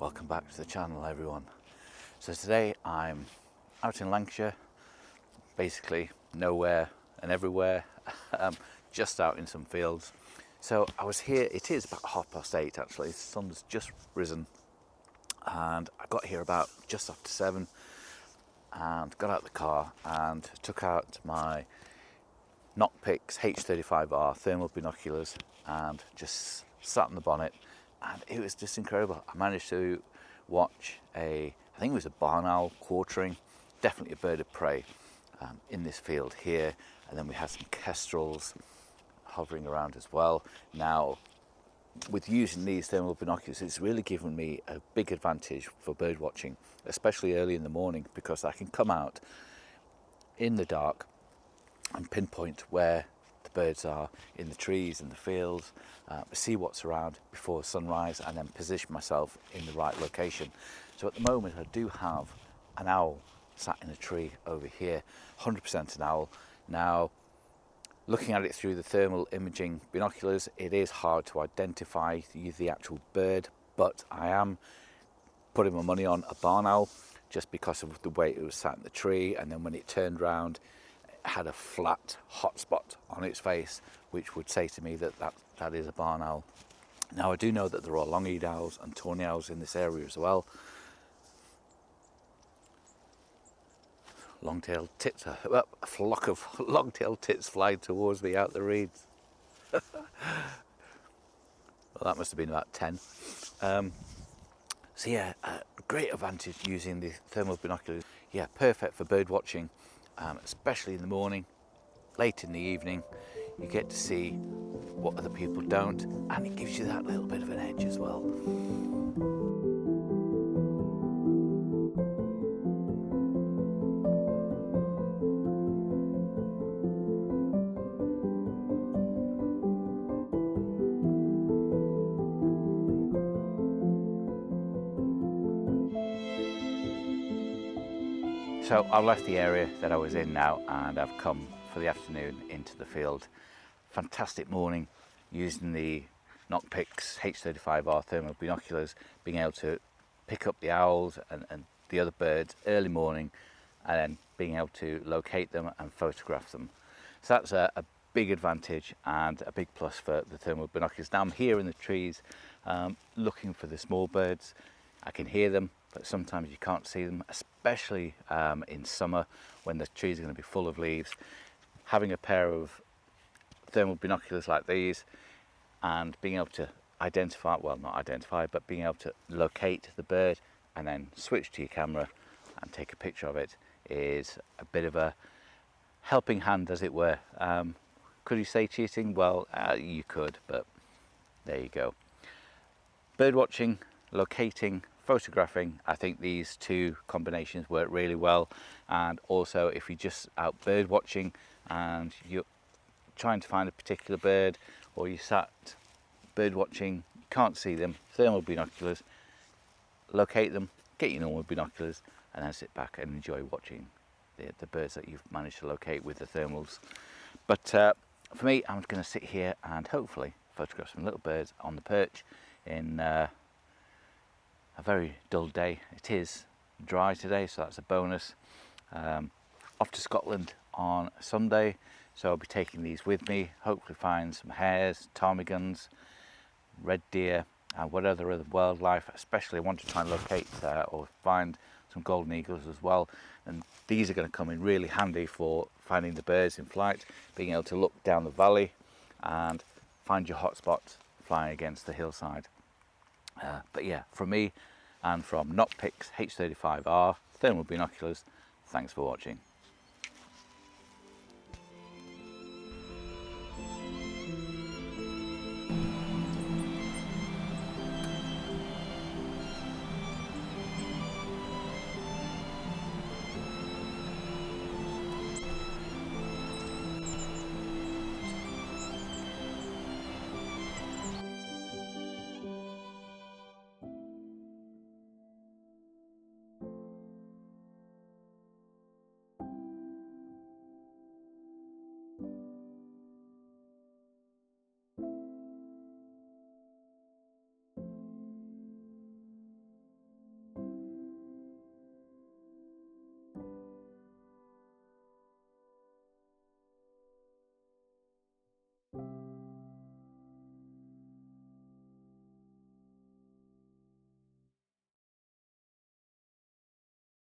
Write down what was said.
Welcome back to the channel, everyone. So today I'm out in Lancashire, basically nowhere and everywhere, just out in some fields. So I was here, it is about 8:30 actually, the sun's just risen, and I got here about just after 7 and got out of the car and took out my Nocpix H35R thermal binoculars and just sat in the bonnet, and it was just incredible. I managed to watch I think it was a barn owl quartering, definitely a bird of prey in this field here, and then we had some kestrels hovering around as well. Now, with using these thermal binoculars, it's really given me a big advantage for bird watching, especially early in the morning, because I can come out in the dark and pinpoint where the birds are in the trees and the fields, see what's around before sunrise, and then position myself in the right location. So at the moment I do have an owl sat in a tree over here, 100% an owl. Now, looking at it through the thermal imaging binoculars, it is hard to identify the actual bird, but I am putting my money on a barn owl just because of the way it was sat in the tree, and then when it turned round it had a flat hot spot on its face, which would say to me that is a barn owl. Now, I do know that there are long-eared owls and tawny owls in this area as well. Long-tailed tits, a flock of long-tailed tits flying towards me out the reeds. Well, that must have been about 10. So yeah, great advantage using the thermal binoculars. Yeah, perfect for bird watching, especially in the morning, late in the evening. You get to see what other people don't, and it gives you that little bit of an edge as well. So I've left the area that I was in now, and I've come for the afternoon into the field. Fantastic morning using the Nocpix H35R thermal binoculars, being able to pick up the owls and the other birds early morning, and then being able to locate them and photograph them. So that's a big advantage and a big plus for the thermal binoculars. Now I'm here in the trees looking for the small birds. I can hear them, but sometimes you can't see them, especially in summer when the trees are going to be full of leaves. Having a pair of thermal binoculars like these and being able to identify, well, not identify, but being able to locate the bird and then switch to your camera and take a picture of it is a bit of a helping hand, as it were. Could you say cheating? Well, you could, but there you go. Bird watching, locating, photographing, I think these two combinations work really well. And also, if you're just out bird watching and you're trying to find a particular bird, or you sat bird watching, you can't see them, thermal binoculars, locate them, get your normal binoculars, and then sit back and enjoy watching the birds that you've managed to locate with the thermals. But for me, I'm going to sit here and hopefully photograph some little birds on the perch in a very dull day. It is dry today, so that's a bonus. Off to Scotland on Sunday, so I'll be taking these with me, hopefully find some hares, ptarmigans, red deer, and what other wildlife. Especially I want to try and locate or find some golden eagles as well, and these are going to come in really handy for finding the birds in flight, being able to look down the valley and find your hotspots flying against the hillside. But yeah, from me and from Nocpix H35R thermal binoculars, thanks for watching.